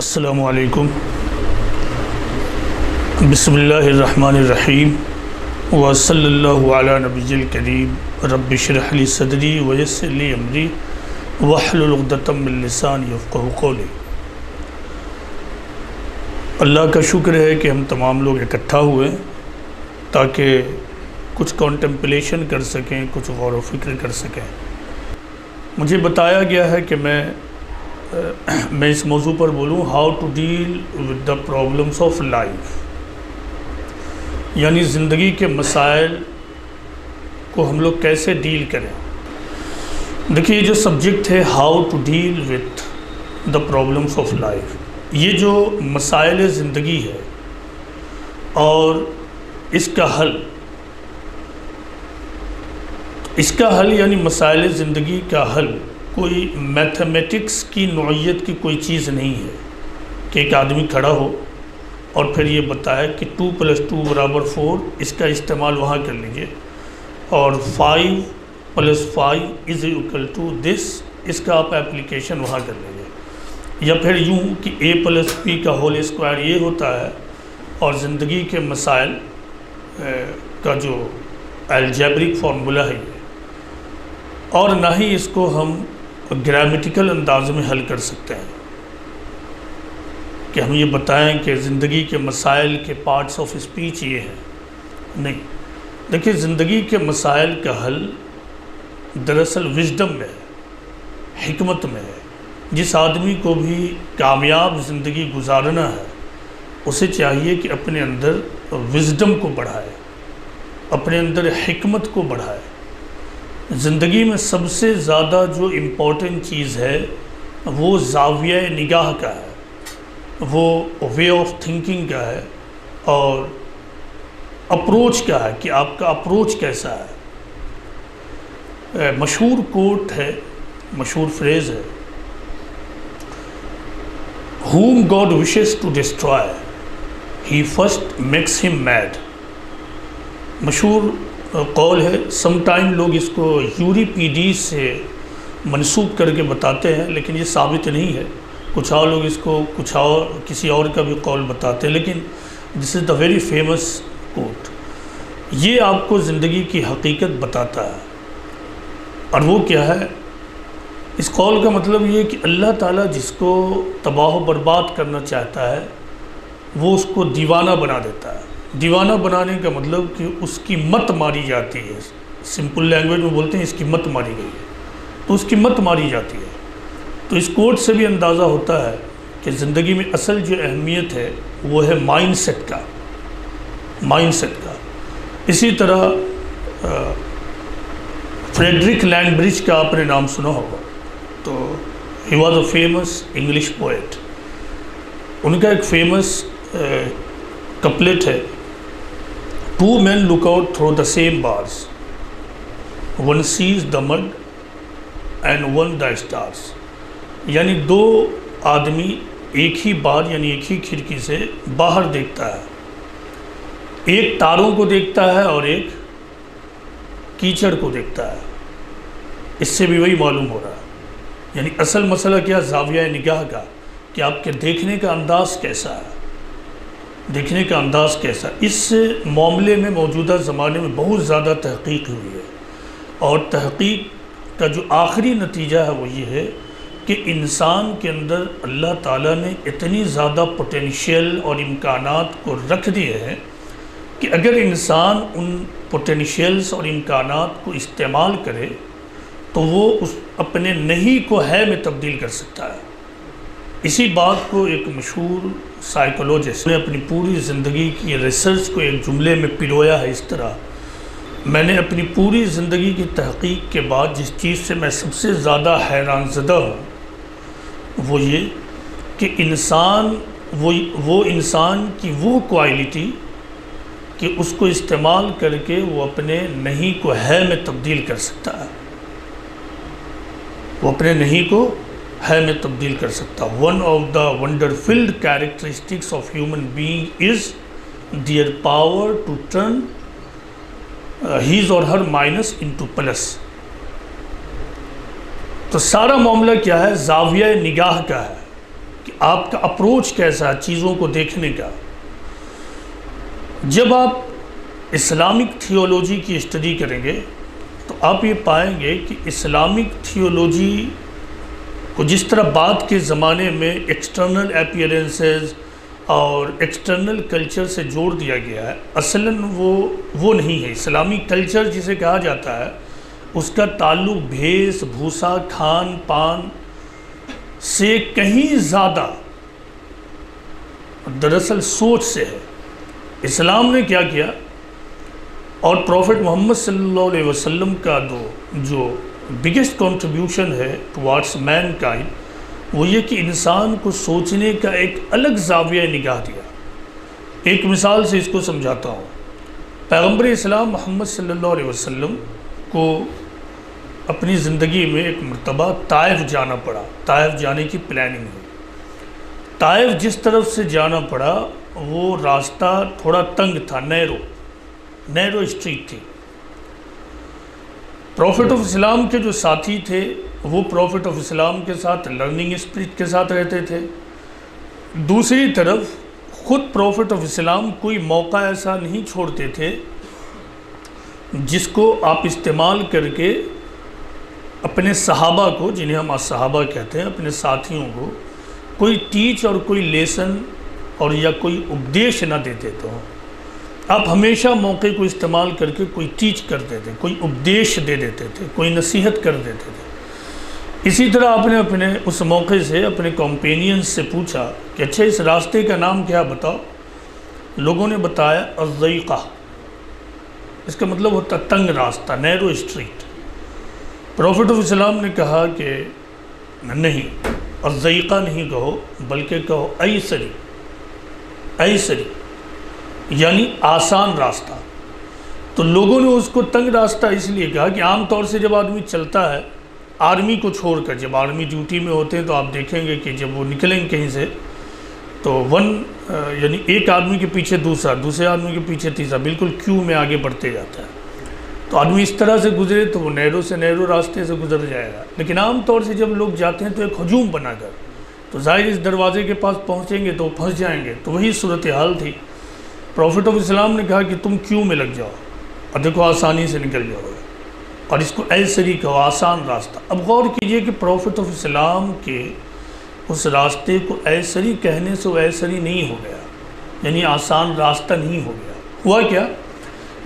السلام علیکم۔ بسم اللہ الرحمن الرحیم وصلی اللہ علی نبی الکریم رب اشرح لی صدری ویسر لی امری واحلل عقدۃ من لسانی یفقہوا قولی۔ اللہ کا شکر ہے کہ ہم تمام لوگ اکٹھا ہوئے تاکہ کچھ کانٹمپلیشن کر سکیں، کچھ غور و فکر کر سکیں۔ مجھے بتایا گیا ہے کہ میں اس موضوع پر بولوں how to deal with the problems of life, یعنی زندگی کے مسائل کو ہم لوگ کیسے ڈیل کریں۔ دیکھیے یہ جو سبجیکٹ ہے how to deal with the problems of life, یہ جو مسائل زندگی ہے اور اس کا حل یعنی مسائل زندگی کا حل کوئی میتھمیٹکس کی نوعیت کی کوئی چیز نہیں ہے کہ ایک آدمی کھڑا ہو اور پھر یہ بتائے کہ 2 + 2 = 4، اس کا استعمال وہاں کر لیجئے، اور 5 + 5 = this، اس کا آپ اپلیکیشن وہاں کر لیجئے، یا پھر یوں کہ a + b کا ہول اسکوائر یہ ہوتا ہے، اور زندگی کے مسائل کا جو الجبرک فارمولا ہے یہ، اور نہ ہی اس کو ہم گرامیٹیکل انداز میں حل کر سکتے ہیں کہ ہم یہ بتائیں کہ زندگی کے مسائل کے پارٹس آف اسپیچ یہ ہیں، نہیں۔ دیکھیں زندگی کے مسائل کا حل دراصل وژڈم میں ہے، حکمت میں ہے۔ جس آدمی کو بھی کامیاب زندگی گزارنا ہے اسے چاہیے کہ اپنے اندر وژڈم کو بڑھائے، اپنے اندر حکمت کو بڑھائے۔ زندگی میں سب سے زیادہ جو امپورٹنٹ چیز ہے وہ زاویہ نگاہ کا ہے، وہ وے آف تھنکنگ کا ہے، اور اپروچ کا ہے کہ آپ کا اپروچ کیسا ہے۔ مشہور کوٹ ہے، مشہور فریز ہے، whom God wishes to destroy he first makes him mad۔ مشہور قول ہے، سم ٹائم لوگ اس کو یوریپیڈیز سے منسوب کر کے بتاتے ہیں، لیکن یہ ثابت نہیں ہے۔ کچھ اور لوگ اس کو کسی اور کا بھی قول بتاتے ہیں، لیکن دس از دا ویری فیمس کوٹ۔ یہ آپ کو زندگی کی حقیقت بتاتا ہے، اور وہ کیا ہے؟ اس قول کا مطلب یہ ہے کہ اللہ تعالیٰ جس کو تباہ و برباد کرنا چاہتا ہے وہ اس کو دیوانہ بنا دیتا ہے۔ دیوانہ بنانے کا مطلب کہ اس کی مت ماری جاتی ہے، سمپل لینگویج میں بولتے ہیں اس کی مت ماری گئی ہے، تو اس کی مت ماری جاتی ہے۔ تو اس کوٹ سے بھی اندازہ ہوتا ہے کہ زندگی میں اصل جو اہمیت ہے وہ ہے مائنڈ سیٹ کا، مائنڈ سیٹ کا۔ اسی طرح فریڈرک لینڈبرج کا آپ نے نام سنا ہوگا، تو ہی was a famous English poet. ان کا ایک فیمس کپلیٹ ہے، Two men look out through the same bars, one sees the mud and one the stars۔ یعنی دو آدمی ایک ہی بار یعنی ایک ہی کھڑکی سے باہر دیکھتا ہے، ایک تاروں کو دیکھتا ہے اور ایک کیچڑ کو دیکھتا ہے۔ اس سے بھی وہی معلوم ہو رہا ہے، یعنی اصل مسئلہ کیا؟ زاویہ نگاہ کا، کہ آپ کے دیکھنے کا انداز کیسا ہے، دیکھنے کا انداز کیسا۔ اس معاملے میں موجودہ زمانے میں بہت زیادہ تحقیق ہوئی ہے، اور تحقیق کا جو آخری نتیجہ ہے وہ یہ ہے کہ انسان کے اندر اللہ تعالیٰ نے اتنی زیادہ پوٹینشیل اور امکانات کو رکھ دیے ہیں کہ اگر انسان ان پوٹینشیلز اور امکانات کو استعمال کرے تو وہ اپنے نہیں کو ہے میں تبدیل کر سکتا ہے۔ اسی بات کو ایک مشہور سائیکولوجسٹ نے اپنی پوری زندگی کی ریسرچ کو ایک جملے میں پرویا ہے اس طرح: میں نے اپنی پوری زندگی کی تحقیق کے بعد جس چیز سے میں سب سے زیادہ حیران زدہ ہوں وہ یہ کہ وہ انسان کی وہ کوالٹی کہ اس کو استعمال کر کے وہ اپنے نہیں کو ہے میں تبدیل کر سکتا ہے، وہ اپنے نہیں کو ہے میں تبدیل کر سکتا۔ One of the wonderful characteristics of human being is their power to turn his or her minus into plus. تو سارا معاملہ کیا ہے؟ زاویہ نگاہ کا ہے۔ کہ آپ کا اپروچ کیسا ہے چیزوں کو دیکھنے کا۔ جب آپ اسلامک تھیولوجی کی اسٹڈی کریں گے تو آپ یہ پائیں گے کہ اسلامک تھیولوجی کو جس طرح بعد کے زمانے میں ایکسٹرنل اپیرنسز اور ایکسٹرنل کلچر سے جوڑ دیا گیا ہے، اصلاً وہ نہیں ہے۔ اسلامی کلچر جسے کہا جاتا ہے اس کا تعلق بھیس بھوسا کھان پان سے کہیں زیادہ دراصل سوچ سے ہے۔ اسلام نے کیا کیا، اور پروفٹ محمد صلی اللہ علیہ وسلم کا جو بگیسٹ کنٹریبیوشن ہے ٹوارڈس مین کائنڈ، وہ یہ کہ انسان کو سوچنے کا ایک الگ زاویہ نگاہ دیا۔ ایک مثال سے اس کو سمجھاتا ہوں۔ پیغمبر اسلام محمد صلی اللہ علیہ وسلم کو اپنی زندگی میں ایک مرتبہ طائف جانا پڑا، طائف جانے کی پلاننگ ہوئی۔ طائف جس طرف سے جانا پڑا وہ راستہ تھوڑا تنگ تھا، نیرو اسٹریٹ تھی۔ پروفٹ آف اسلام کے جو ساتھی تھے وہ پروفٹ آف اسلام کے ساتھ لرننگ اسپرٹ کے ساتھ رہتے تھے۔ دوسری طرف خود پروفٹ آف اسلام کوئی موقع ایسا نہیں چھوڑتے تھے جس کو آپ استعمال کر کے اپنے صحابہ کو، جنہیں ہم صحابہ کہتے ہیں، اپنے ساتھیوں کو کوئی ٹیچ اور کوئی لیسن اور یا کوئی اپدیش نہ دیتے تو آپ ہمیشہ موقع کو استعمال کر کے کوئی ٹیچ کرتے تھے، کوئی اپدیش دے دیتے تھے، کوئی نصیحت کر دیتے تھے۔ اسی طرح آپ نے اپنے اس موقع سے اپنے کمپینینز سے پوچھا کہ اچھا اس راستے کا نام کیا بتاؤ۔ لوگوں نے بتایا الضیقہ، اس کا مطلب ہوتا تنگ راستہ، نیرو اسٹریٹ۔ پروفٹ آف اسلام نے کہا کہ نہیں، الضیقہ نہیں کہو بلکہ کہو ایسری، یعنی آسان راستہ۔ تو لوگوں نے اس کو تنگ راستہ اس لیے کہا کہ عام طور سے جب آدمی چلتا ہے آرمی کو چھوڑ کر، جب آرمی ڈیوٹی میں ہوتے ہیں تو آپ دیکھیں گے کہ جب وہ نکلیں کہیں سے تو یعنی ایک آدمی کے پیچھے دوسرا، دوسرے آدمی کے پیچھے تیسرا، بالکل کیو میں آگے بڑھتے جاتا ہے۔ تو آدمی اس طرح سے گزرے تو وہ نیرو سے نیرو راستے سے گزر جائے گا، لیکن عام طور سے جب لوگ جاتے ہیں تو ایک ہجوم بنا کر، تو ظاہر اس دروازے کے پاس پہنچیں گے تو پھنس جائیں گے۔ تو وہی صورتحال تھی۔ پروفٹ آف اسلام نے کہا کہ تم کیوں میں لگ جاؤ اور دیکھو آسانی سے نکل جاؤ گے، اور اس کو ایسری کہو، آسان راستہ۔ اب غور کیجئے کہ پروفٹ آف اسلام کے اس راستے کو ایسری کہنے سے وہ ایسری نہیں ہو گیا، یعنی آسان راستہ نہیں ہو گیا۔ ہوا کیا،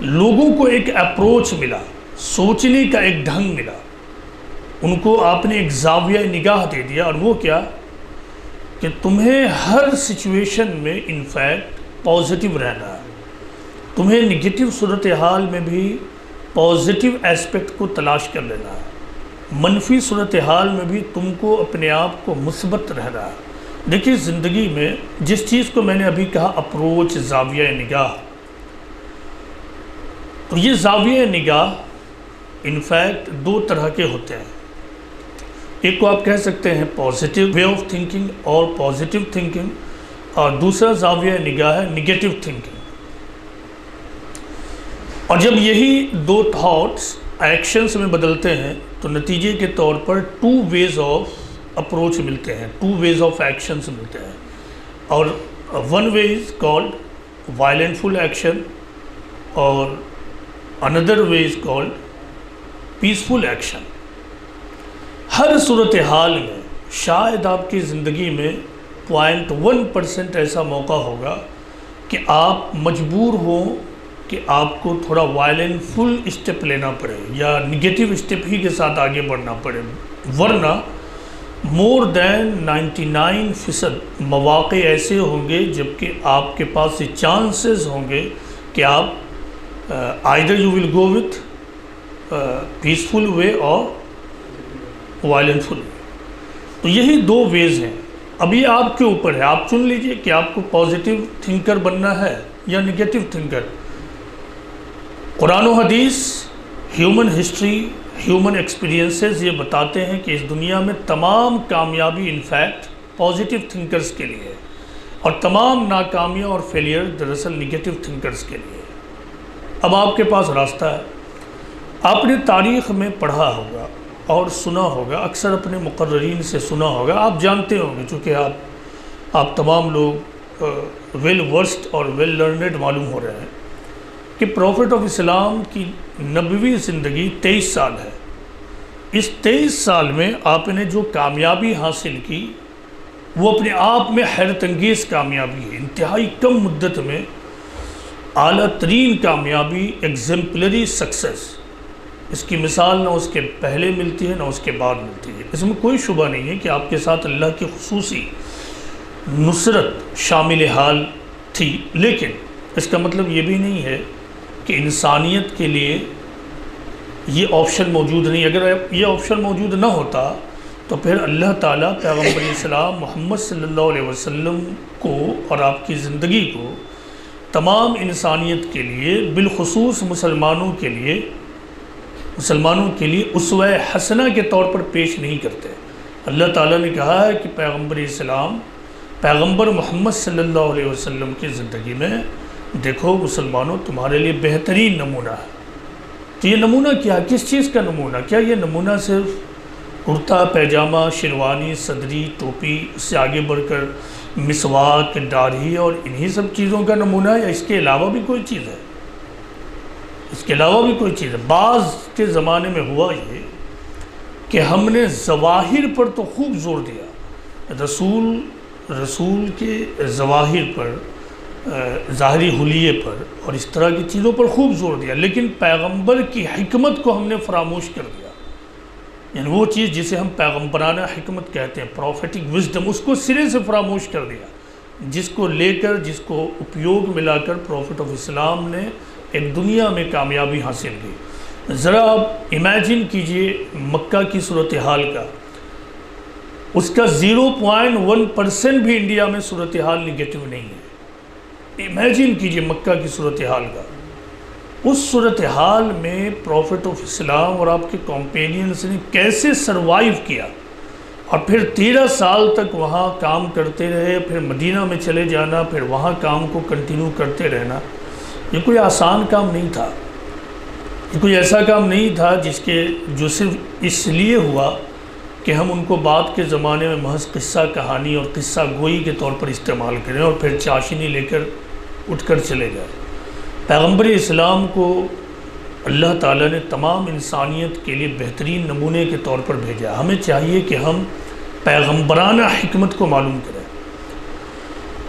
لوگوں کو ایک اپروچ ملا، سوچنے کا ایک ڈھنگ ملا، ان کو آپ نے ایک زاویہ نگاہ دے دیا، اور وہ کیا کہ تمہیں ہر سچویشن میں انفیکٹ پازیٹیو رہنا ہے، تمہیں نگیٹو صورتحال میں بھی پازیٹیو ایسپیکٹ کو تلاش کر لینا ہے، منفی صورتحال میں بھی تم کو اپنے آپ کو مثبت رہنا ہے۔ دیکھیے زندگی میں جس چیز کو میں نے ابھی کہا اپروچ، زاویہ نگاہ، تو یہ زاویہ نگاہ انفیکٹ دو طرح کے ہوتے ہیں۔ ایک کو آپ کہہ سکتے ہیں پازیٹیو وے آف تھنکنگ اور پازیٹیو تھنکنگ، اور دوسرا زاویہ نگاہ ہے نگیٹو تھنکنگ۔ اور جب یہی دو تھاٹس ایکشنز میں بدلتے ہیں تو نتیجے کے طور پر ٹو ویز آف اپروچ ملتے ہیں، ٹو ویز آف ایکشنز ملتے ہیں، اور one way is called violentful action اور another way is called peaceful action. ہر صورتحال میں شاید آپ کی زندگی میں 0.1% ایسا موقع ہوگا کہ آپ مجبور ہوں کہ آپ کو تھوڑا وائلنٹفل اسٹیپ لینا پڑے یا نگیٹو اسٹیپ ہی کے ساتھ آگے بڑھنا پڑے، ورنہ مور دین 99% مواقع ایسے ہوں گے جبکہ آپ کے پاس یہ چانسز ہوں گے کہ آپ either you will go with peaceful way اور وائلنٹفل way۔ تو یہی دو ویز ہیں۔ اب یہ آپ کے اوپر ہے، آپ چن لیجئے کہ آپ کو پازیٹیو تھنکر بننا ہے یا نگیٹو تھنکر۔ قرآن و حدیث، ہیومن ہسٹری، ہیومن ایکسپیرینسز یہ بتاتے ہیں کہ اس دنیا میں تمام کامیابی انفیکٹ پازیٹیو تھنکرز کے لیے ہے، اور تمام ناکامیاں اور فیلئر دراصل نگیٹو تھنکرز کے لیے۔ اب آپ کے پاس راستہ ہے۔ آپ نے تاریخ میں پڑھا ہوگا اور سنا ہوگا، اکثر اپنے مقررین سے سنا ہوگا، آپ جانتے ہوں گے چونکہ آپ آپ تمام لوگ ویل ورسڈ اور ویل لرنڈ معلوم ہو رہے ہیں کہ پروفٹ آف اسلام کی نبوی زندگی 23 سال ہے۔ اس 23 سال میں آپ نے جو کامیابی حاصل کی وہ اپنے آپ میں حیرت انگیز کامیابی ہے، انتہائی کم مدت میں اعلیٰ ترین کامیابی، ایگزمپلری سکسیس۔ اس کی مثال نہ اس کے پہلے ملتی ہے نہ اس کے بعد ملتی ہے۔ اس میں کوئی شبہ نہیں ہے کہ آپ کے ساتھ اللہ کی خصوصی نصرت شامل حال تھی، لیکن اس کا مطلب یہ بھی نہیں ہے کہ انسانیت کے لیے یہ آپشن موجود نہیں۔ اگر یہ آپشن موجود نہ ہوتا تو پھر اللہ تعالیٰ پیغمبر اسلام محمد صلی اللہ علیہ وسلم کو اور آپ کی زندگی کو تمام انسانیت کے لیے، بالخصوص مسلمانوں کے لیے اسوہ حسنہ کے طور پر پیش نہیں کرتے۔ اللہ تعالیٰ نے کہا ہے کہ پیغمبر اسلام، پیغمبر محمد صلی اللہ علیہ وسلم کی زندگی میں دیکھو مسلمانوں تمہارے لیے بہترین نمونہ ہے۔ تو یہ نمونہ کیا؟ کس چیز کا نمونہ؟ کیا یہ نمونہ صرف کرتا پیجامہ، شیروانی، صدری، ٹوپی، اس سے آگے بڑھ کر مسواک، داڑھی اور انہی سب چیزوں کا نمونہ ہے، یا اس کے علاوہ بھی کوئی چیز ہے؟ اس کے علاوہ بھی کوئی چیز ہے۔ بعض کے زمانے میں ہوا یہ کہ ہم نے ظواہر پر تو خوب زور دیا، رسول کے ظواہر پر، ظاہری حلیے پر اور اس طرح کی چیزوں پر خوب زور دیا، لیکن پیغمبر کی حکمت کو ہم نے فراموش کر دیا۔ یعنی وہ چیز جسے ہم پیغمبرانہ حکمت کہتے ہیں، پروفیٹک وزڈم، اس کو سرے سے فراموش کر دیا، جس کو لے کر، جس کو اپیوگ ملا کر پروفٹ آف اسلام نے ایک دنیا میں کامیابی حاصل کی۔ ذرا آپ امیجن کیجئے مکہ کی صورتحال کا، اس کا 0.1% بھی انڈیا میں صورتحال نگیٹو نہیں ہے۔ امیجن کیجئے مکہ کی صورتحال کا، اس صورتحال میں پروفٹ آف اسلام اور آپ کے کمپینینز نے کیسے سروائیو کیا، اور پھر 13 سال تک وہاں کام کرتے رہے، پھر مدینہ میں چلے جانا، پھر وہاں کام کو کنٹینیو کرتے رہنا۔ یہ کوئی آسان کام نہیں تھا، یہ کوئی ایسا کام نہیں تھا جو صرف اس لیے ہوا کہ ہم ان کو بعد کے زمانے میں محض قصہ کہانی اور قصہ گوئی کے طور پر استعمال کریں اور پھر چاشنی لے کر اٹھ کر چلے جائیں۔ پیغمبر اسلام کو اللہ تعالیٰ نے تمام انسانیت کے لیے بہترین نمونے کے طور پر بھیجا۔ ہمیں چاہیے کہ ہم پیغمبرانہ حکمت کو معلوم کریں۔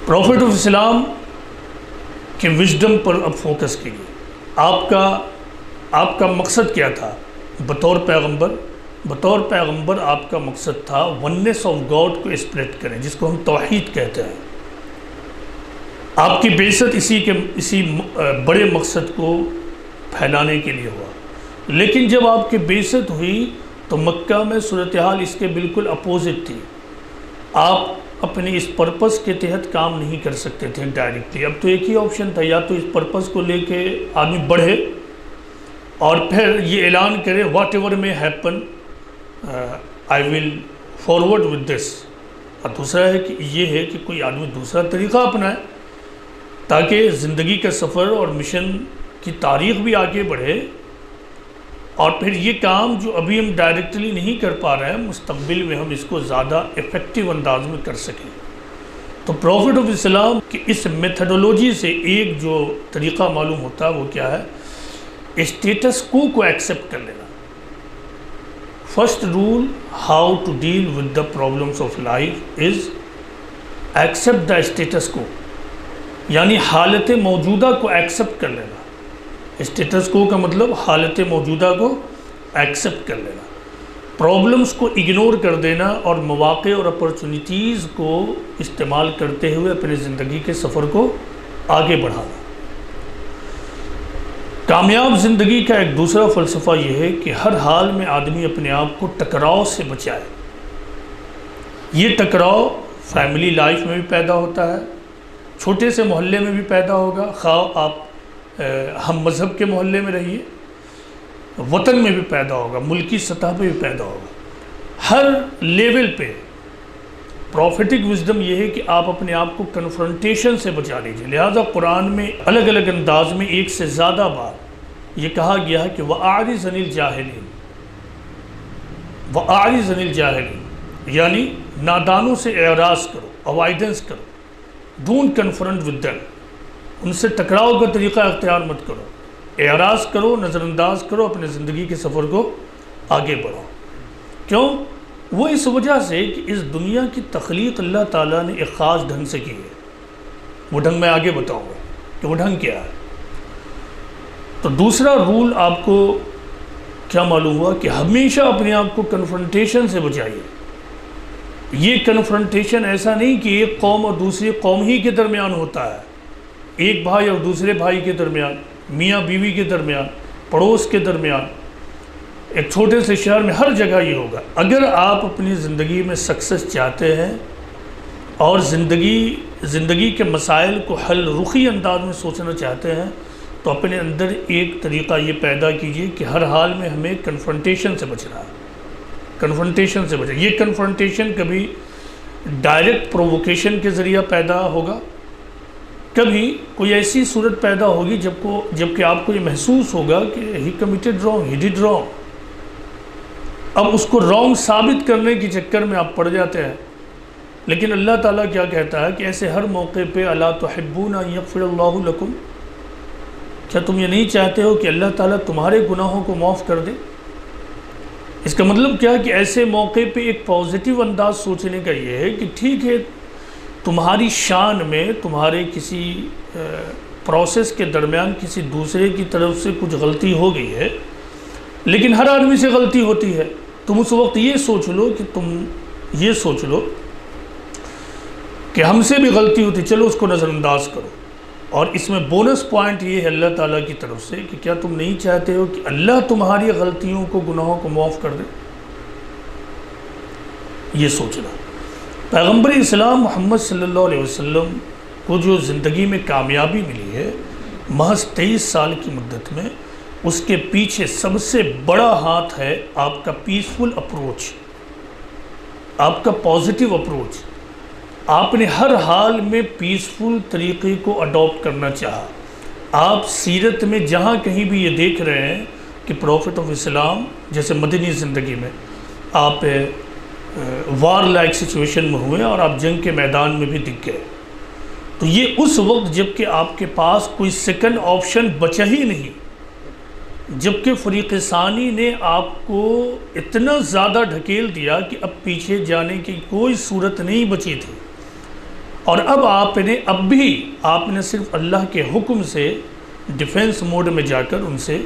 پروفٹ آف اسلام کے وژڈم پر اب فوکس کیجیے۔ آپ کا مقصد کیا تھا بطور پیغمبر؟ بطور پیغمبر آپ کا مقصد تھا وننس آف گاڈ کو اسپریڈ کریں، جس کو ہم توحید کہتے ہیں۔ آپ کی بعثت اسی بڑے مقصد کو پھیلانے کے لیے ہوا، لیکن جب آپ کی بعثت ہوئی تو مکہ میں صورتحال اس کے بالکل اپوزٹ تھی۔ آپ اپنے اس پرپس کے تحت کام نہیں کر سکتے تھے ڈائریکٹلی۔ اب تو ایک ہی آپشن تھا، یا تو اس پرپس کو لے کے آدمی بڑھے اور پھر یہ اعلان کرے واٹ ایور میں happen I will forward with this, اور دوسرا ہے کہ یہ ہے کہ کوئی آدمی دوسرا طریقہ اپنائے تاکہ زندگی کا سفر اور مشن کی تاریخ بھی آگے بڑھے، اور پھر یہ کام جو ابھی ہم ڈائریکٹلی نہیں کر پا رہے ہیں مستقبل میں ہم اس کو زیادہ ایفیکٹو انداز میں کر سکیں۔ تو پروفٹ آف اسلام کی اس میتھڈولوجی سے ایک جو طریقہ معلوم ہوتا ہے وہ کیا ہے؟ اسٹیٹس کو ایکسیپٹ کر لینا۔ First rule how to deal with the problems of life is accept the status quo, یعنی حالت موجودہ کو ایکسیپٹ کر لینا۔ اسٹیٹس کو کا مطلب حالت موجودہ کو ایکسیپٹ کر لینا، پرابلمس کو اگنور کر دینا اور مواقع اور اپرچونیٹیز کو استعمال کرتے ہوئے اپنی زندگی کے سفر کو آگے بڑھانا۔ کامیاب زندگی کا ایک دوسرا فلسفہ یہ ہے کہ ہر حال میں آدمی اپنے آپ کو ٹکراؤ سے بچائے۔ یہ ٹکراؤ فیملی لائف میں بھی پیدا ہوتا ہے، چھوٹے سے محلے میں بھی پیدا ہوگا، خواہ آپ ہم مذہب کے محلے میں رہیے، وطن میں بھی پیدا ہوگا، ملکی سطح پہ بھی پیدا ہوگا، ہر لیول پہ۔ پروفیٹک وزڈم یہ ہے کہ آپ اپنے آپ کو کنفرنٹیشن سے بچا لیجیے۔ لہٰذا قرآن میں الگ الگ انداز میں ایک سے زیادہ بار یہ کہا گیا ہے کہ وَأَعْرِضْ عَنِ الْجَاهِلِينَ، وَأَعْرِضْ عَنِ الْجَاهِلِينَ، یعنی نادانوں سے اعراض کرو، اوائڈنس کرو، ڈونٹ کنفرنٹ ود دیم، ان سے ٹکراؤ کا طریقہ اختیار مت کرو، اعراض کرو، نظر انداز کرو، اپنے زندگی کے سفر کو آگے بڑھاؤ۔ کیوں؟ وہ اس وجہ سے کہ اس دنیا کی تخلیق اللہ تعالیٰ نے ایک خاص ڈھنگ سے کی ہے، وہ ڈھنگ میں آگے بتاؤں گا کہ وہ ڈھنگ کیا ہے۔ تو دوسرا رول آپ کو کیا معلوم ہوا کہ ہمیشہ اپنے آپ کو کنفرنٹیشن سے بچائیے۔ یہ کنفرنٹیشن ایسا نہیں کہ ایک قوم اور دوسری قوم ہی کے درمیان ہوتا ہے، ایک بھائی اور دوسرے بھائی کے درمیان، میاں بیوی کے درمیان، پڑوس کے درمیان، ایک چھوٹے سے شہر میں، ہر جگہ یہ ہوگا۔ اگر آپ اپنی زندگی میں سکسس چاہتے ہیں اور زندگی کے مسائل کو حل رخی انداز میں سوچنا چاہتے ہیں تو اپنے اندر ایک طریقہ یہ پیدا کیجئے کہ ہر حال میں ہمیں کنفرنٹیشن سے بچنا ہے، کنفرنٹیشن سے بچنا۔ یہ کنفرنٹیشن کبھی ڈائریکٹ پرووکیشن کے ذریعہ پیدا ہوگا، کبھی کوئی ایسی صورت پیدا ہوگی جب کہ آپ کو یہ محسوس ہوگا کہ he committed wrong, he ڈڈ wrong. اب اس کو رانگ ثابت کرنے کے چکر میں آپ پڑ جاتے ہیں، لیکن اللہ تعالیٰ کیا کہتا ہے کہ ایسے ہر موقع پہ الا تحبون ان یغفر اللہ لکم، کیا تم یہ نہیں چاہتے ہو کہ اللہ تعالیٰ تمہارے گناہوں کو معاف کر دے؟ اس کا مطلب کیا ہے کہ ایسے موقع پہ ایک پازیٹیو انداز سوچنے کا یہ ہے کہ ٹھیک ہے، تمہاری شان میں تمہارے کسی پروسیس کے درمیان کسی دوسرے کی طرف سے کچھ غلطی ہو گئی ہے، لیکن ہر آدمی سے غلطی ہوتی ہے۔ تم اس وقت یہ سوچ لو کہ ہم سے بھی غلطی ہوتی، چلو اس کو نظر انداز کرو۔ اور اس میں بونس پوائنٹ یہ ہے اللہ تعالیٰ کی طرف سے کہ کیا تم نہیں چاہتے ہو کہ اللہ تمہاری غلطیوں کو، گناہوں کو معاف کر دے؟ یہ سوچنا۔ پیغمبر اسلام محمد صلی اللہ علیہ وسلم کو جو زندگی میں کامیابی ملی ہے محض 23 سال کی مدت میں، اس کے پیچھے سب سے بڑا ہاتھ ہے آپ کا پیسفل اپروچ، آپ کا پازیٹیو اپروچ۔ آپ نے ہر حال میں پیسفل طریقے کو اڈاپٹ کرنا چاہا۔ آپ سیرت میں جہاں کہیں بھی یہ دیکھ رہے ہیں کہ پروفٹ آف اسلام جیسے مدنی زندگی میں آپ وار لائک سچویشن میں ہوئے اور آپ جنگ کے میدان میں بھی دکھ گئے، تو یہ اس وقت جب کہ آپ کے پاس کوئی سیکنڈ آپشن بچا ہی نہیں، جبکہ فریق ثانی نے آپ کو اتنا زیادہ ڈھکیل دیا کہ اب پیچھے جانے کی کوئی صورت نہیں بچی تھی، اور اب آپ نے صرف اللہ کے حکم سے ڈیفنس موڈ میں جا کر ان سے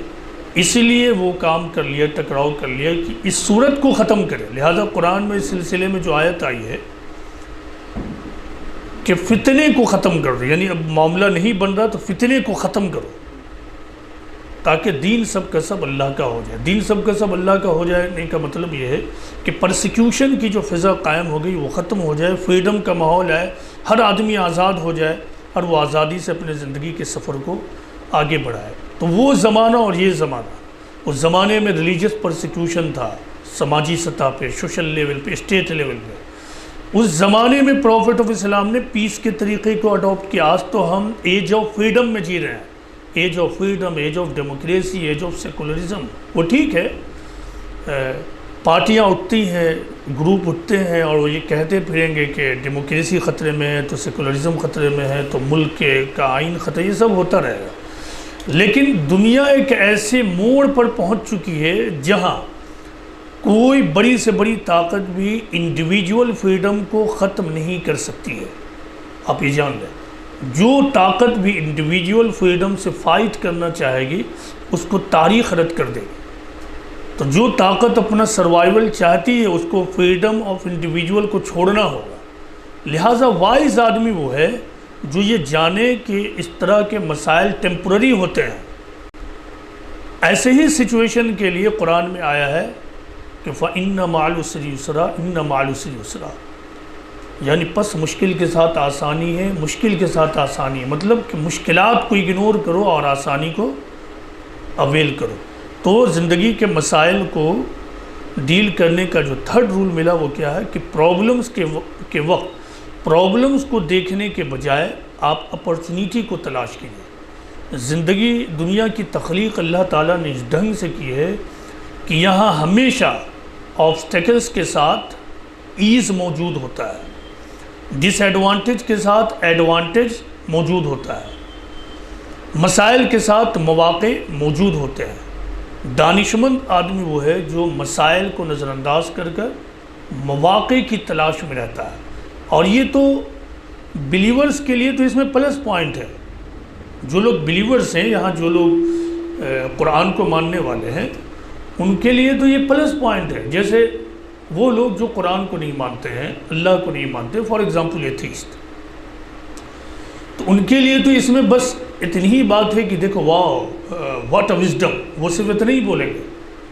اسی لیے وہ کام کر لیا، ٹکراؤ کر لیا کہ اس صورت کو ختم کرے۔ لہذا قرآن میں اس سلسلے میں جو آیت آئی ہے کہ فتنے کو ختم کر دو، یعنی اب معاملہ نہیں بن رہا تو فتنے کو ختم کرو تاکہ دین سب کا سب اللہ کا ہو جائے۔ دین سب کا سب اللہ کا ہو جائے کا مطلب یہ ہے کہ پرسیکیوشن کی جو فضا قائم ہو گئی وہ ختم ہو جائے، فریڈم کا ماحول آئے، ہر آدمی آزاد ہو جائے اور وہ آزادی سے اپنے زندگی کے سفر کو آگے بڑھائے۔ تو وہ زمانہ اور یہ زمانہ، اس زمانے میں ریلیجس پرسیکیوشن تھا، سماجی سطح پہ، سوشل لیول پہ، اسٹیٹ لیول پہ۔ اس زمانے میں پروفٹ آف اسلام نے پیس کے طریقے کو اڈاپٹ کیا۔ آج تو ہم ایج آف فریڈم میں جی رہے ہیں، age of freedom, age of democracy, age of secularism. وہ ٹھیک ہے، پارٹیاں اٹھتی ہیں، گروپ اٹھتے ہیں اور وہ یہ کہتے پھریں گے کہ ڈیموکریسی خطرے میں ہے تو سیکولرزم خطرے میں ہے تو ملک کا آئین خطرے، یہ سب ہوتا رہے گا۔ لیکن دنیا ایک ایسے موڑ پر پہنچ چکی ہے جہاں کوئی بڑی سے بڑی طاقت بھی انڈیویجول فریڈم کو ختم نہیں کر سکتی ہے۔ آپ یہ جان لیں، جو طاقت بھی انڈیویجول فریڈم سے فائٹ کرنا چاہے گی اس کو تاریخ رد کر دے گی۔ تو جو طاقت اپنا سروائیول چاہتی ہے اس کو فریڈم آف انڈیویجول کو چھوڑنا ہوگا۔ لہٰذا وائز آدمی وہ ہے جو یہ جانے کہ اس طرح کے مسائل ٹیمپرری ہوتے ہیں۔ ایسے ہی سچویشن کے لیے قرآن میں آیا ہے کہ فَإِنَّ مَعَ الْعُسْرِ يُسْرًا إِنَّ مَعَ الْعُسْرِ يُسْرًا، یعنی پس مشکل کے ساتھ آسانی ہے، مشکل کے ساتھ آسانی ہے، مطلب کہ مشکلات کو اگنور کرو اور آسانی کو اویل کرو۔ تو زندگی کے مسائل کو ڈیل کرنے کا جو تھرڈ رول ملا وہ کیا ہے کہ پرابلمز کے وقت پرابلمز کو دیکھنے کے بجائے آپ اپرچونیٹی کو تلاش کیجیے۔ زندگی، دنیا کی تخلیق اللہ تعالیٰ نے اس ڈھنگ سے کی ہے کہ یہاں ہمیشہ آبسٹیکلز کے ساتھ ایز موجود ہوتا ہے۔ ڈس ایڈوانٹیج کے ساتھ ایڈوانٹیج موجود ہوتا ہے، مسائل کے ساتھ مواقع موجود ہوتے ہیں۔ دانشمند آدمی وہ ہے جو مسائل کو نظر انداز کر کر مواقع کی تلاش میں رہتا ہے، اور یہ تو بلیورز کے لیے تو اس میں پلس پوائنٹ ہے۔ جو لوگ بلیورز ہیں، یہاں جو لوگ قرآن کو ماننے والے ہیں، ان کے لیے تو یہ پلس پوائنٹ ہے۔ جیسے وہ لوگ جو قرآن کو نہیں مانتے ہیں، اللہ کو نہیں مانتے، فار ایگزامپل ایتھیسٹ، تو ان کے لیے تو اس میں بس اتنی ہی بات ہے کہ دیکھو واو واٹ اے وزڈم، وہ صرف اتنا ہی بولیں گے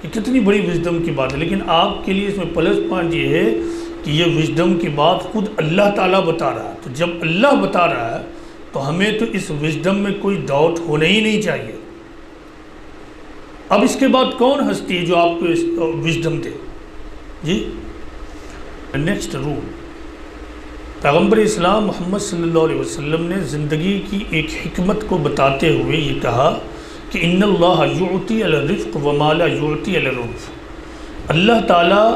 کہ کتنی بڑی وزڈم کی بات ہے، لیکن آپ کے لیے اس میں پلس پوائنٹ یہ ہے کہ یہ وزڈم کی بات خود اللہ تعالیٰ بتا رہا ہے۔ تو جب اللہ بتا رہا ہے تو ہمیں تو اس وزڈم میں کوئی ڈاؤٹ ہونا ہی نہیں چاہیے۔ اب اس کے بعد کون ہستی ہے جو آپ کو wisdom they? G next role, پیغمبر اسلام محمد صلی اللہ علیہ وسلم نے زندگی کی ایک حکمت کو بتاتے ہوئے یہ کہا کہ ان اللہ یعطی علی الرفق وما لا یعطی علی العنف، اللہ تعالیٰ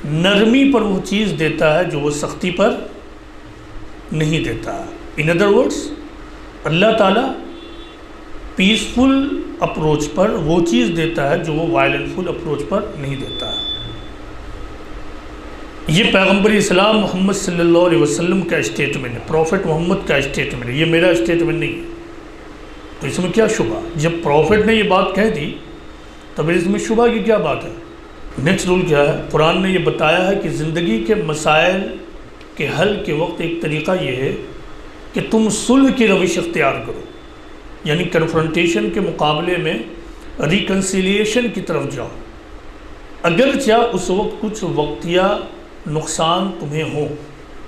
نرمی پر وہ چیز دیتا ہے جو وہ سختی پر نہیں دیتا۔ ان ادر ورڈس، اللہ تعالیٰ پیسفل اپروچ پر وہ چیز دیتا ہے جو وہ وائلنٹفل اپروچ پر نہیں دیتا ہے۔ یہ پیغمبر اسلام محمد صلی اللہ علیہ وسلم کا اسٹیٹمنٹ ہے، پروفٹ محمد کا اسٹیٹمنٹ ہے، یہ میرا اسٹیٹمنٹ نہیں ہے۔ تو اس میں کیا شبہ؟ جب پروفٹ نے یہ بات کہہ دی تو پھر اس میں شبہ کی کیا بات ہے؟ نیکسٹ رول کیا ہے؟ قرآن نے یہ بتایا ہے کہ زندگی کے مسائل کے حل کے وقت ایک طریقہ یہ ہے کہ تم صلح کی روش اختیار کرو، یعنی کنفرنٹیشن کے مقابلے میں ریکنسیلیشن کی طرف جاؤ، اگرچہ اس وقت کچھ وقتیہ نقصان تمہیں ہو،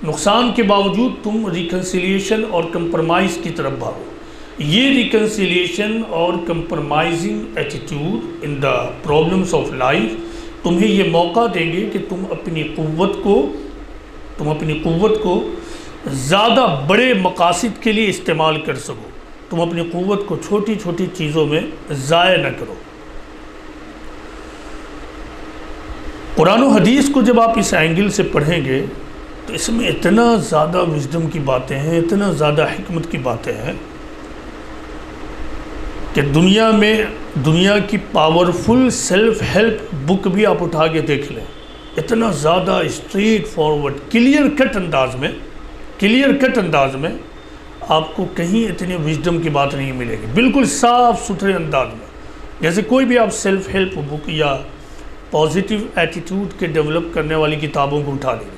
نقصان کے باوجود تم ریکنسیلیشن اور کمپرمائز کی طرف بھاگو۔ یہ ریکنسیلیشن اور compromising attitude in the problems of life تمہیں یہ موقع دیں گے کہ تم اپنی قوت کو زیادہ بڑے مقاصد کے لیے استعمال کر سکو، تم اپنی قوت کو چھوٹی چھوٹی چیزوں میں ضائع نہ کرو۔ قرآن و حدیث کو جب آپ اس اینگل سے پڑھیں گے تو اس میں اتنا زیادہ وزڈم کی باتیں ہیں، اتنا زیادہ حکمت کی باتیں ہیں کہ دنیا کی پاورفل سیلف ہیلپ بک بھی آپ اٹھا کے دیکھ لیں، اتنا زیادہ اسٹریٹ فارورڈ کلیئر کٹ انداز میں آپ کو کہیں اتنی وزڈم کی بات نہیں ملے گی، بالکل صاف ستھرے انداز میں۔ جیسے کوئی بھی آپ سیلف ہیلپ بک یا پازیٹیو ایٹیٹیوڈ کے ڈیولپ کرنے والی کتابوں کو اٹھا لیں گے،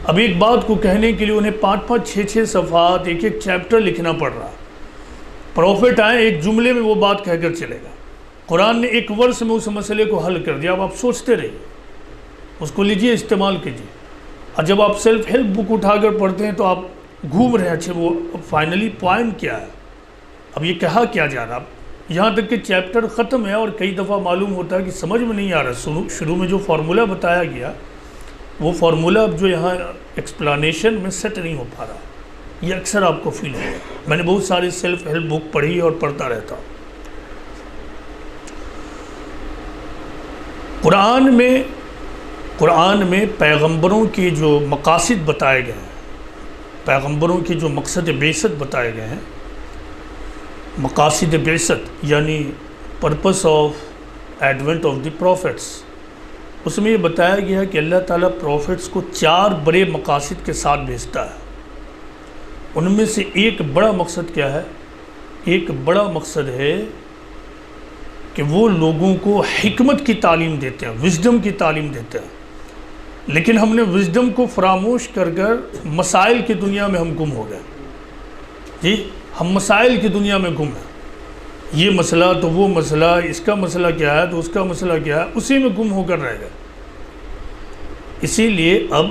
اب ایک بات کو کہنے کے لیے انہیں 5-6 صفحات ایک چیپٹر لکھنا پڑ رہا۔ پروفٹ آئے ایک جملے میں وہ بات کہہ کر چلے گا، قرآن نے ایک ورس میں اس مسئلے کو حل کر دیا۔ اب آپ سوچتے رہیے، اس کو لیجئے، استعمال کیجئے۔ اور جب آپ سیلف ہیلپ بک اٹھا کر پڑھتے ہیں تو آپ گھوم رہے ہیں، اچھا وہ فائنلی پوائنٹ کیا ہے، اب یہ کہا کیا جا رہا۔ یہاں تک کہ چیپٹر ختم ہے اور کئی دفعہ معلوم ہوتا ہے کہ سمجھ میں نہیں آ رہا، شروع میں جو فارمولہ بتایا گیا وہ فارمولہ اب جو یہاں ایکسپلانیشن میں سیٹ نہیں ہو پا رہا۔ یہ اکثر آپ کو فیل ہوگا، میں نے بہت ساری سیلف ہیلپ بک پڑھی اور پڑھتا رہتا ہوں۔ قرآن میں پیغمبروں کے جو مقاصد بتائے گئے ہیں، پیغمبروں کے جو مقصد بعثت بتائے گئے ہیں، مقاصد بعثت یعنی purpose of advent of the prophets, اس میں یہ بتایا گیا ہے کہ اللہ تعالیٰ پروفٹس کو 4 بڑے مقاصد کے ساتھ بھیجتا ہے۔ ان میں سے ایک بڑا مقصد کیا ہے؟ ایک بڑا مقصد ہے کہ وہ لوگوں کو حکمت کی تعلیم دیتے ہیں، وزڈم کی تعلیم دیتے ہیں، لیکن ہم نے وزڈم کو فراموش کر مسائل کی دنیا میں ہم گم ہو گئے۔ جی ہم مسائل کی دنیا میں گم ہیں، یہ مسئلہ تو وہ مسئلہ، اس کا مسئلہ کیا ہے تو اس کا مسئلہ کیا ہے، اسی میں گم ہو کر رہ گئے۔ اسی لیے اب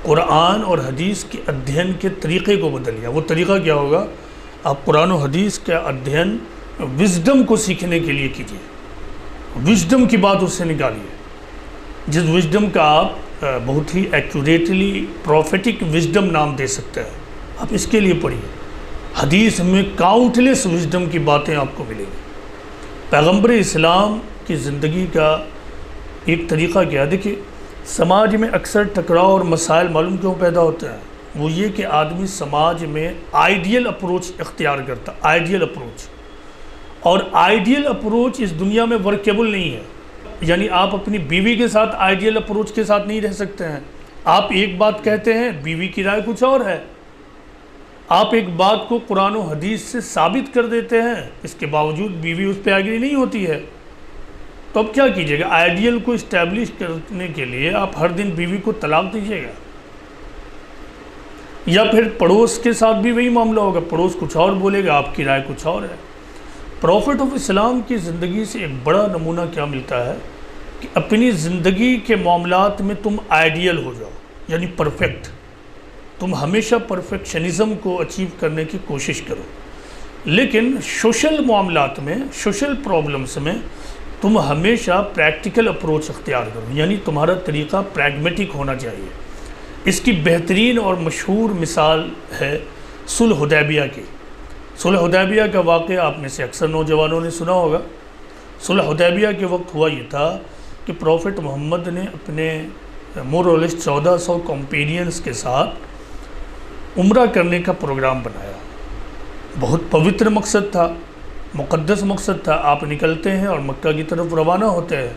قرآن اور حدیث کے ادھین کے طریقے کو بدل گیا۔ وہ طریقہ کیا ہوگا؟ آپ قرآن و حدیث کا ادھین وزڈم کو سیکھنے کے لیے کیجیے، وزڈم کی بات اس سے نکالیے، جس وزڈم کا آپ بہت ہی ایکوریٹلی پروفیٹک وزڈم نام دے سکتے ہیں، آپ اس کے لیے پڑھیے۔ حدیث میں کاؤنٹلیس وزڈم کی باتیں آپ کو ملیں گی۔ پیغمبر اسلام کی زندگی کا ایک طریقہ کیا؟ دیکھیے سماج میں اکثر ٹکراؤ اور مسائل معلوم کیوں پیدا ہوتے ہیں؟ وہ یہ کہ آدمی سماج میں آئیڈیل اپروچ اختیار کرتا، آئیڈیل اپروچ، اور آئیڈیل اپروچ اس دنیا میں ورکیبل نہیں ہے۔ یعنی آپ اپنی بیوی کے ساتھ آئیڈیل اپروچ کے ساتھ نہیں رہ سکتے ہیں۔ آپ ایک بات کہتے ہیں، بیوی کی رائے کچھ اور ہے۔ آپ ایک بات کو قرآن و حدیث سے ثابت کر دیتے ہیں، اس کے باوجود بیوی اس پہ ایگری نہیں ہوتی ہے، تو اب کیا کیجیے گا؟ آئیڈیل کو اسٹیبلش کرنے کے لیے آپ ہر دن بیوی کو طلاق دیجیے گا، یا پھر پڑوس کے ساتھ بھی وہی معاملہ ہوگا، پڑوس کچھ اور بولے گا، آپ کی رائے کچھ اور ہے۔ پروفٹ آف اسلام کی زندگی سے ایک بڑا نمونہ کیا ملتا ہے کہ اپنی زندگی کے معاملات میں تم آئیڈیل ہو جاؤ، یعنی پرفیکٹ۔ تم ہمیشہ پرفیکشنزم کو اچیو کرنے کی کوشش کرو، لیکن سوشل معاملات میں، سوشل پرابلمس میں تم ہمیشہ پریکٹیکل اپروچ اختیار کرو، یعنی تمہارا طریقہ پریگمیٹک ہونا چاہیے۔ اس کی بہترین اور مشہور مثال ہے صلح حدیبیہ کی۔ صلح حدیبیہ کا واقعہ آپ میں سے اکثر نوجوانوں نے سنا ہوگا۔ صلح حدیبیہ کے وقت ہوا یہ تھا کہ پروفٹ محمد نے اپنے مور اور لیس 1400 کمپینینز کے ساتھ عمرہ کرنے کا پروگرام بنایا۔ بہت پوتر مقصد تھا، مقدس مقصد تھا۔ آپ نکلتے ہیں اور مکہ کی طرف روانہ ہوتے ہیں،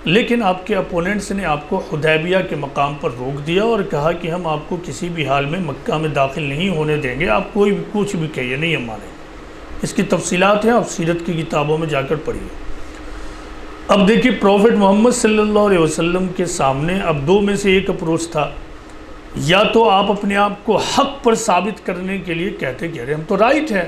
لیکن آپ کے اپوننٹس نے آپ کو حدیبیہ کے مقام پر روک دیا اور کہا کہ ہم آپ کو کسی بھی حال میں مکہ میں داخل نہیں ہونے دیں گے، آپ کوئی بھی کچھ بھی کہیے، نہیں ہم مانیں۔ اس کی تفصیلات ہیں، آپ سیرت کی کتابوں میں جا کر پڑھیے۔ اب دیکھیے پروفٹ محمد صلی اللہ علیہ وسلم کے سامنے اب دو میں سے ایک اپروچ تھا۔ یا تو آپ اپنے آپ کو حق پر ثابت کرنے کے لیے کہتے کہ ارے ہم تو رائٹ ہیں،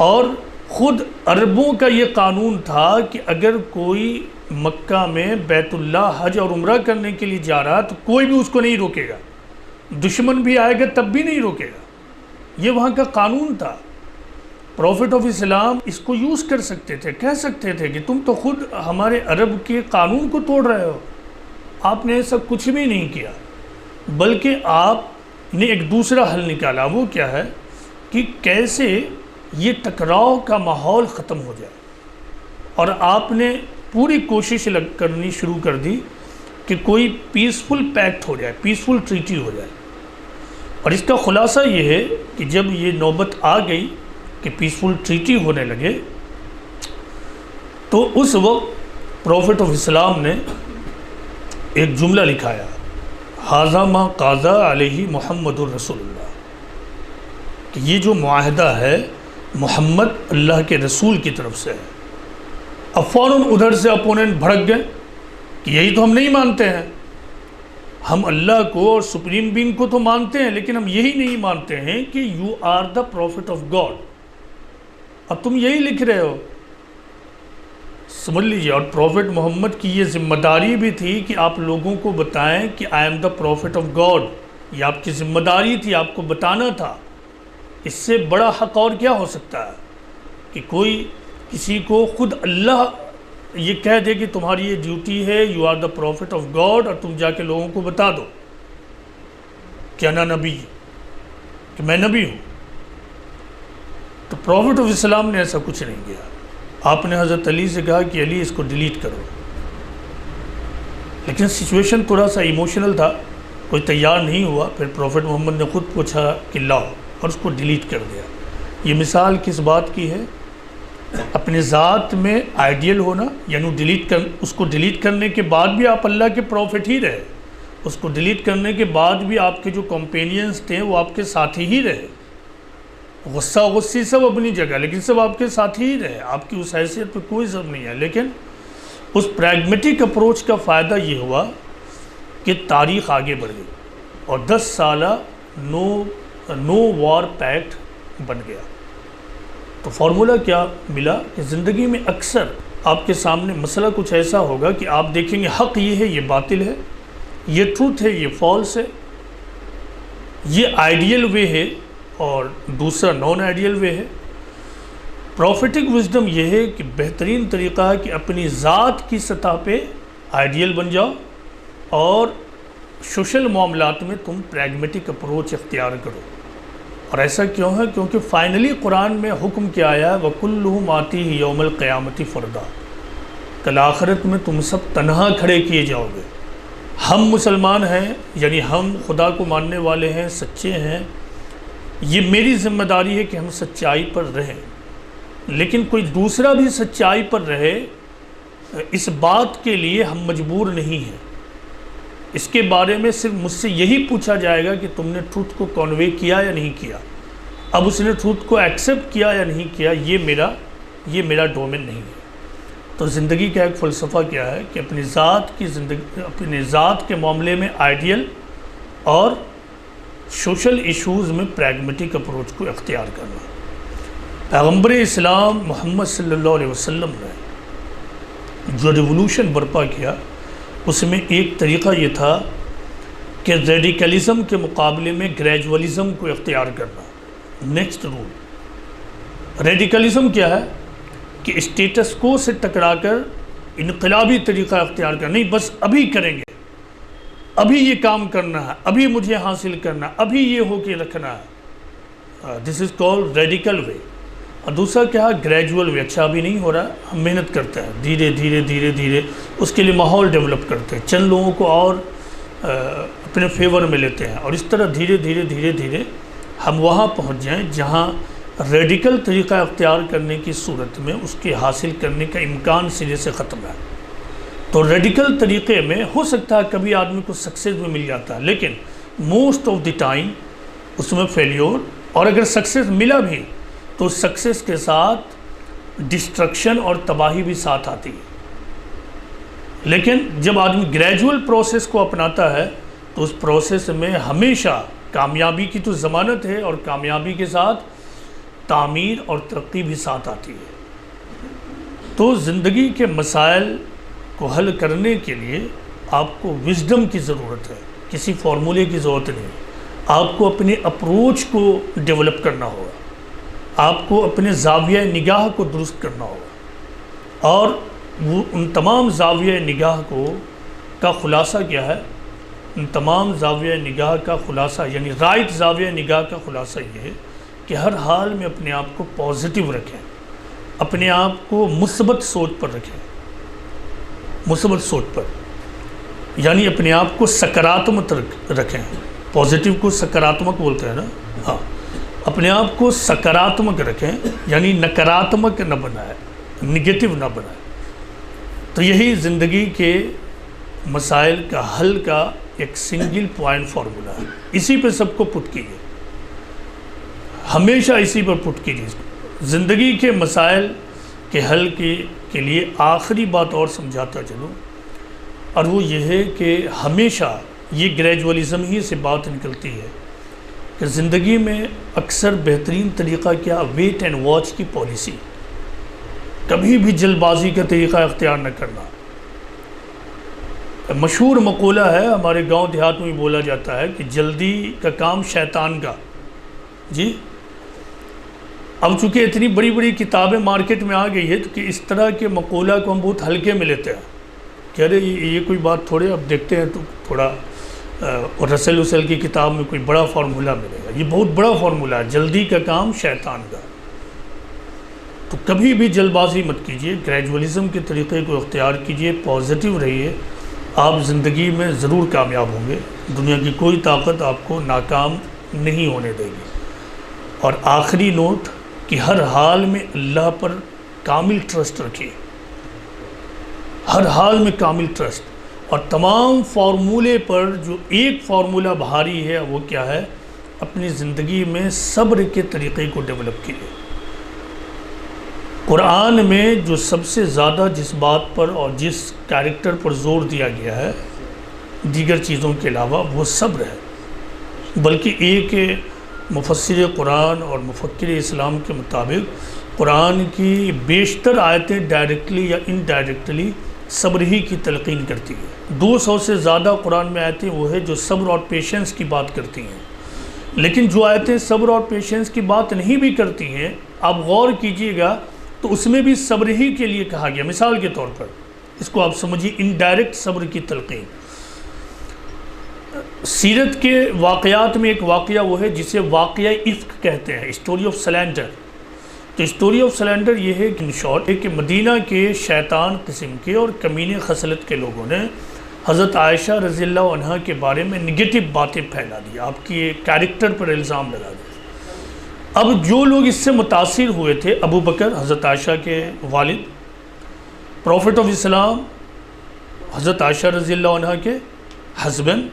اور خود عربوں کا یہ قانون تھا کہ اگر کوئی مکہ میں بیت اللہ حج اور عمرہ کرنے کے لیے جا رہا تو کوئی بھی اس کو نہیں روکے گا، دشمن بھی آئے گا تب بھی نہیں روکے گا، یہ وہاں کا قانون تھا۔ پروفٹ آف اسلام اس کو یوز کر سکتے تھے، کہہ سکتے تھے کہ تم تو خود ہمارے عرب کے قانون کو توڑ رہے ہو۔ آپ نے ایسا کچھ بھی نہیں کیا، بلکہ آپ نے ایک دوسرا حل نکالا۔ وہ کیا ہے کہ کیسے یہ ٹکراؤ کا ماحول ختم ہو جائے، اور آپ نے پوری کوشش کرنی شروع کر دی کہ کوئی پیسفل پیکٹ ہو جائے، پیسفل ٹریٹی ہو جائے۔ اور اس کا خلاصہ یہ ہے کہ جب یہ نوبت آ گئی کہ پیسفل ٹریٹی ہونے لگے، تو اس وقت پروفٹ آف اسلام نے ایک جملہ لکھایا، ھذا ما قاضی علیہ محمد الرسول اللہ، کہ یہ جو معاہدہ ہے محمد اللہ کے رسول کی طرف سے ہے۔ اب فوراً ادھر سے اپوننٹ بھڑک گئے کہ یہی تو ہم نہیں مانتے ہیں، ہم اللہ کو اور سپریم بینگ کو تو مانتے ہیں، لیکن ہم یہی نہیں مانتے ہیں کہ you are the prophet of God. اب تم یہی لکھ رہے ہو، سمجھ لیجیے۔ اور پروفٹ محمد کی یہ ذمہ داری بھی تھی کہ آپ لوگوں کو بتائیں کہ I am the prophet of God, یہ آپ کی ذمہ داری تھی، آپ کو بتانا تھا۔ اس سے بڑا حق اور کیا ہو سکتا ہے کہ کوئی کسی کو خود اللہ یہ کہہ دے کہ تمہاری یہ ڈیوٹی ہے، you are the prophet of God, اور تم جا کے لوگوں کو بتا دو کہ انا نبی، کہ میں نبی ہوں۔ تو پروفٹ آف اسلام نے ایسا کچھ نہیں کیا۔ آپ نے حضرت علی سے کہا کہ علی اس کو ڈیلیٹ کرو، لیکن سچویشن تھوڑا سا ایموشنل تھا، کوئی تیار نہیں ہوا۔ پھر پروفٹ محمد نے خود پوچھا کہ لاؤ، اور اس کو ڈیلیٹ کر دیا۔ یہ مثال کس بات کی ہے؟ اپنے ذات میں آئیڈیل ہونا، یعنی اس کو ڈیلیٹ کرنے کے بعد بھی آپ اللہ کے پروفٹ ہی رہے، اس کو ڈیلیٹ کرنے کے بعد بھی آپ کے جو کمپینینز تھے وہ آپ کے ساتھی ہی رہے، غصہ غصی سب اپنی جگہ، لیکن سب آپ کے ساتھی ہی رہے، آپ کی اس حیثیت پہ کوئی ضرور نہیں ہے۔ لیکن اس پریگمیٹک اپروچ کا فائدہ یہ ہوا کہ تاریخ آگے بڑھ گئی، اور 10 سالہ نو وار پیکٹ بن گیا۔ تو فارمولہ کیا ملا کہ زندگی میں اکثر آپ کے سامنے مسئلہ کچھ ایسا ہوگا کہ آپ دیکھیں گے حق یہ ہے، یہ باطل ہے، یہ ٹروتھ ہے، یہ فالس ہے، یہ آئیڈیل وے ہے اور دوسرا نان آئیڈیل وے ہے۔ پروفیٹک وزڈم یہ ہے کہ بہترین طریقہ ہے کہ اپنی ذات کی سطح پہ آئیڈیل بن جاؤ، اور سوشل معاملات میں تم پریگمیٹک اپروچ اختیار کرو۔ اور ایسا کیوں ہے؟ کیونکہ فائنلی قرآن میں حکم کیا آیا ہے، وَكُلُّهُمْ آتِيهِ يَوْمَ الْقِيَامَةِ فَرْدًا، کل آخرت میں تم سب تنہا کھڑے کیے جاؤ گے، ہم مسلمان ہیں، یعنی ہم خدا کو ماننے والے ہیں، سچے ہیں، یہ میری ذمہ داری ہے کہ ہم سچائی پر رہیں، لیکن کوئی دوسرا بھی سچائی پر رہے اس بات کے لیے ہم مجبور نہیں ہیں۔ اس کے بارے میں صرف مجھ سے یہی پوچھا جائے گا کہ تم نے ٹروتھ کو کنوے کیا یا نہیں کیا۔ اب اس نے ٹروتھ کو ایکسیپٹ کیا یا نہیں کیا، یہ میرا ڈومین نہیں ہے۔ تو زندگی کا ایک فلسفہ کیا ہے کہ اپنی ذات کے معاملے میں آئیڈیل اور سوشل ایشوز میں پریگمیٹک اپروچ کو اختیار کرنا۔ پیغمبر اسلام محمد صلی اللہ علیہ وسلم نے جو ریولوشن برپا کیا، اس میں ایک طریقہ یہ تھا کہ ریڈیکلزم کے مقابلے میں گریجولزم کو اختیار کرنا۔ نیکسٹ رول ریڈیکلزم کیا ہے کہ اسٹیٹس کو سے ٹکرا کر انقلابی طریقہ اختیار کرنا، نہیں بس ابھی کریں گے، ابھی یہ کام کرنا ہے، ابھی مجھے حاصل کرنا، ابھی یہ ہو کے رکھنا ہے، دس از کالڈ ریڈیکل وے۔ اور دوسرا کیا ہے گریجول وے، اچھا ابھی نہیں ہو رہا، ہم محنت کرتے ہیں، دھیرے دھیرے اس کے لیے ماحول ڈیولپ کرتے ہیں، چند لوگوں کو اور اپنے فیور میں لیتے ہیں، اور اس طرح دھیرے دھیرے ہم وہاں پہنچ جائیں جہاں ریڈیکل طریقہ اختیار کرنے کی صورت میں اس کے حاصل کرنے کا امکان سرے سے ختم ہے۔ تو ریڈیکل طریقے میں ہو سکتا ہے کبھی آدمی کو سکسیز میں مل جاتا ہے، لیکن موسٹ آف دی ٹائم اس میں فیلیور، اور اگر سکسیز ملا بھی تو سکسیز کے ساتھ ڈسٹرکشن اور تباہی بھی ساتھ آتی ہے۔ لیکن جب آدمی گریجول پروسیس کو اپناتا ہے تو اس پروسیس میں ہمیشہ کامیابی کی تو ضمانت ہے، اور کامیابی کے ساتھ تعمیر اور ترقی بھی ساتھ آتی ہے۔ تو زندگی کے مسائل کو حل کرنے کے لیے آپ کو وزڈم کی ضرورت ہے، کسی فارمولے کی ضرورت نہیں۔ آپ کو اپنے اپروچ کو ڈیولپ کرنا ہوگا، آپ کو اپنے زاویہ نگاہ کو درست کرنا ہوگا، اور وہ ان تمام زاویہ نگاہ کا خلاصہ کیا ہے؟ ان تمام زاویہ نگاہ کا خلاصہ، یعنی رائٹ زاویہ نگاہ کا خلاصہ یہ ہے کہ ہر حال میں اپنے آپ کو پازیٹیو رکھیں، اپنے آپ کو مثبت سوچ پر رکھیں، مثبت سوچ پر، یعنی اپنے آپ کو سکراتمک رکھیں۔ پازیٹیو کو سکراتمک بولتے ہیں نا، ہاں، اپنے آپ کو سکراتمک رکھیں، یعنی نکراتمک نہ بنائیں، نگیٹو نہ بنائیں۔ تو یہی زندگی کے مسائل کا حل کا ایک سنگل پوائنٹ فارمولا ہے، اسی پہ سب کو پٹ کیجیے، ہمیشہ اسی پر پٹ کیجیے۔ زندگی کے مسائل کے حل کے لیے آخری بات اور سمجھاتا چلوں، اور وہ یہ ہے کہ ہمیشہ یہ گریجولزم ہی سے بات نکلتی ہے کہ زندگی میں اکثر بہترین طریقہ کیا؟ ویٹ اینڈ واچ کی پالیسی، کبھی بھی جلد بازی کا طریقہ اختیار نہ کرنا۔ مشہور مقولہ ہے، ہمارے گاؤں دیہات میں بھی بولا جاتا ہے کہ جلدی کا کام شیطان کا۔ جی، اب چونکہ اتنی بڑی بڑی کتابیں مارکیٹ میں آ گئی ہے تو کہ اس طرح کے مقولہ کو ہم بہت ہلکے میں لیتے ہیں کہ ارے یہ کوئی بات تھوڑے، اب دیکھتے ہیں تو تھوڑا اور رسل کی کتاب میں کوئی بڑا فارمولہ ملے گا۔ یہ بہت بڑا فارمولہ ہے، جلدی کا کام شیطان کا۔ تو کبھی بھی جلد بازی مت کیجیے، گریجولزم کے طریقے کو اختیار کیجیے، پازیٹیو رہیے، آپ زندگی میں ضرور کامیاب ہوں گے۔ دنیا کی کوئی طاقت آپ کو ناکام نہیں ہونے دے گی۔ اور آخری نوٹ کہ ہر حال میں اللہ پر کامل ٹرسٹ رکھیے، ہر حال میں کامل ٹرسٹ، اور تمام فارمولے پر جو ایک فارمولہ بھاری ہے وہ کیا ہے؟ اپنی زندگی میں صبر کے طریقے کو ڈیولپ کیجیے۔ قرآن میں جو سب سے زیادہ جس بات پر اور جس کیریکٹر پر زور دیا گیا ہے دیگر چیزوں کے علاوہ، وہ صبر ہے۔ بلکہ ایک مفسر قرآن اور مفکر اسلام کے مطابق قرآن کی بیشتر آیتیں ڈائریکٹلی یا انڈائریکٹلی صبر ہی کی تلقین کرتی ہے۔ 200 سے زیادہ قرآن میں آیتیں وہ ہیں جو صبر اور پیشنس کی بات کرتی ہیں، لیکن جو آیتیں صبر اور پیشنس کی بات نہیں بھی کرتی ہیں، آپ غور کیجئے گا تو اس میں بھی صبر ہی کے لیے کہا گیا۔ مثال کے طور پر اس کو آپ سمجھیے انڈائریکٹ صبر کی تلقین۔ سیرت کے واقعات میں ایک واقعہ وہ ہے جسے واقعہ افک کہتے ہیں، اسٹوری آف سلینڈر۔ تو اسٹوری آف سلینڈر یہ ہے کہ ان شارٹ ہے کہ مدینہ کے شیطان قسم کے اور کمینے خصلت کے لوگوں نے حضرت عائشہ رضی اللہ عنہ کے بارے میں نگیٹو باتیں پھیلا دی، آپ کی کیریکٹر پر الزام لگا دیا۔ اب جو لوگ اس سے متاثر ہوئے تھے، ابو بکر حضرت عائشہ کے والد، پروفٹ آف اسلام حضرت عائشہ رضی اللہ عنہ کے ہسبینڈ،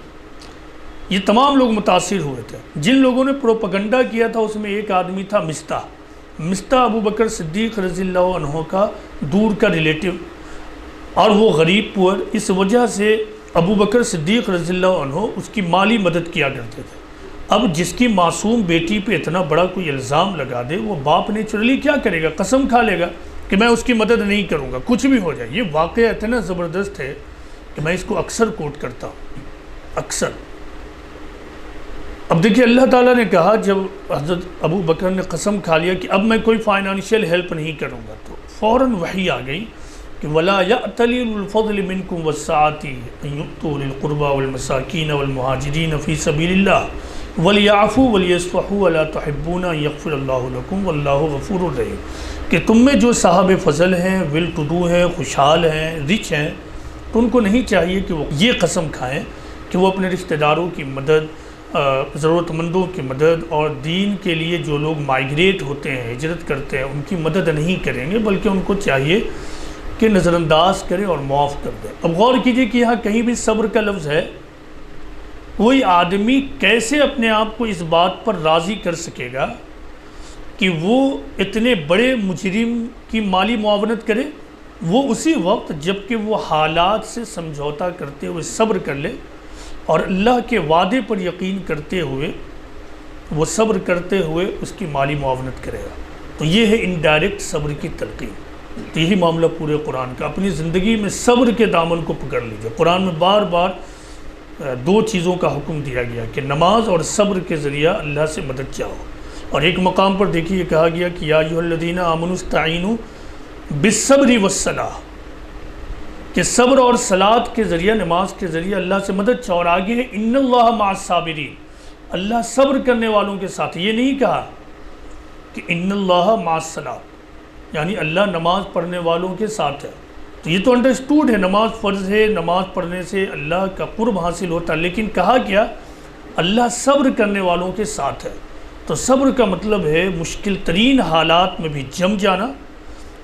یہ تمام لوگ متاثر ہوئے تھے۔ جن لوگوں نے پروپیگنڈا کیا تھا اس میں ایک آدمی تھا مستہ ابو بکر صدیق رضی اللہ عنہ کا دور کا ریلیٹیو، اور وہ غریب پور، اس وجہ سے ابو بکر صدیق رضی اللہ عنہ اس کی مالی مدد کیا کرتے تھے۔ اب جس کی معصوم بیٹی پہ اتنا بڑا کوئی الزام لگا دے، وہ باپ نیچرلی کیا کرے گا؟ قسم کھا لے گا کہ میں اس کی مدد نہیں کروں گا، کچھ بھی ہو جائے۔ یہ واقعہ اتنا زبردست ہے کہ میں اس کو اکثر کوٹ کرتا ہوں، اکثر۔ اب دیکھیے اللہ تعالیٰ نے کہا، جب حضرت ابو بکر نے قسم کھا لیا کہ اب میں کوئی فائنانشیل ہیلپ نہیں کروں گا، تو فوراً وحی آ گئی کہ وَلَا يَأْتَلِ الْفَضْلِ مِنْكُمْ وَالسَّعَةِ أَن يُؤْتُوا لِلْقُرْبَى وَالْمَسَاكِينَ وَالْمُهَاجِرِينَ فِي سَبِيلِ اللَّهِ وَلْيَعْفُوا وَلْيَصْفَحُوا وَلَا تُحِبُّونَ أَن يَغْفِرَ اللَّهُ لَكُمْ وَاللَّهُ غَفُورٌ رَحِيمٌ، کہ تم میں جو صاحب فضل ہیں، ویل ٹو ڈو ہیں، خوشحال ہیں، رچ ہیں، تو ان کو نہیں چاہیے کہ وہ یہ قسم کھائیں کہ وہ اپنے رشتہ داروں کی مدد، ضرورت مندوں کی مدد، اور دین کے لیے جو لوگ مائیگریٹ ہوتے ہیں، ہجرت کرتے ہیں، ان کی مدد نہیں کریں گے، بلکہ ان کو چاہیے کہ نظر انداز کریں اور معاف کر دیں۔ اب غور کیجئے کہ یہاں کہیں بھی صبر کا لفظ ہے۔ کوئی آدمی کیسے اپنے آپ کو اس بات پر راضی کر سکے گا کہ وہ اتنے بڑے مجرم کی مالی معاونت کرے؟ وہ اسی وقت جب کہ وہ حالات سے سمجھوتا کرتے ہوئے صبر کر لے اور اللہ کے وعدے پر یقین کرتے ہوئے وہ صبر کرتے ہوئے اس کی مالی معاونت کرے گا۔ تو یہ ہے انڈائریکٹ صبر کی تلقین۔ تو یہی معاملہ پورے قرآن کا۔ اپنی زندگی میں صبر کے دامن کو پکڑ لیجئے۔ قرآن میں بار بار دو چیزوں کا حکم دیا گیا کہ نماز اور صبر کے ذریعہ اللہ سے مدد چاہو، اور ایک مقام پر دیکھیے یہ کہا گیا کہ یا ایھا الذین آمنوا استعینوا بالصبر والصلاۃ، کہ صبر اور صلاۃ کے ذریعہ، نماز کے ذریعہ اللہ سے مدد چاہو، اور آگے ہے ان اللہ مع الصابرین، اللہ صبر کرنے والوں کے ساتھ۔ یہ نہیں کہا کہ ان اللہ مع الصلاۃ، یعنی اللہ نماز پڑھنے والوں کے ساتھ ہے۔ تو یہ تو انڈرسٹوڈ ہے، نماز فرض ہے، نماز پڑھنے سے اللہ کا قرب حاصل ہوتا ہے، لیکن کہا کیا؟ اللہ صبر کرنے والوں کے ساتھ ہے۔ تو صبر کا مطلب ہے مشکل ترین حالات میں بھی جم جانا،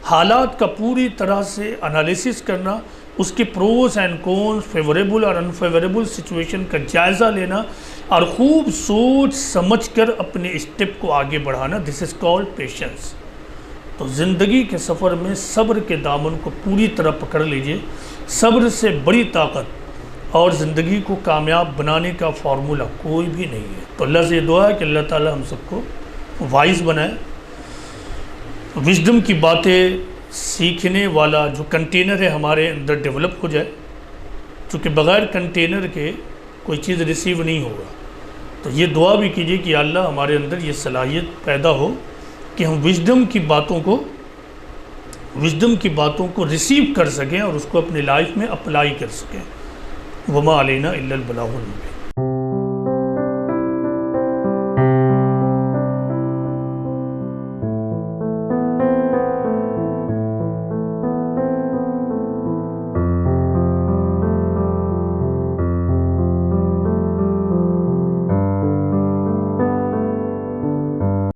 حالات کا پوری طرح سے انالیسس کرنا، اس کے پروز اینڈ کونز، فیوریبل اور انفیوریبل سچویشن کا جائزہ لینا، اور خوب سوچ سمجھ کر اپنے اسٹیپ کو آگے بڑھانا۔ دس از کالڈ پیشنس۔ تو زندگی کے سفر میں صبر کے دامن کو پوری طرح پکڑ لیجئے۔ صبر سے بڑی طاقت اور زندگی کو کامیاب بنانے کا فارمولہ کوئی بھی نہیں ہے۔ تو اللہ سے یہ دعا ہے کہ اللہ تعالی ہم سب کو وائز بنائے، وژڈم کی باتیں سیکھنے والا جو کنٹینر ہے ہمارے اندر ڈیولپ ہو جائے، چونکہ بغیر کنٹینر کے کوئی چیز ریسیو نہیں ہوگا۔ تو یہ دعا بھی کیجئے کہ یا اللہ ہمارے اندر یہ صلاحیت پیدا ہو کہ ہم وژڈم کی باتوں کو ریسیو کر سکیں اور اس کو اپنی لائف میں اپلائی کر سکیں۔ وما علینا الا البلاغ المبین۔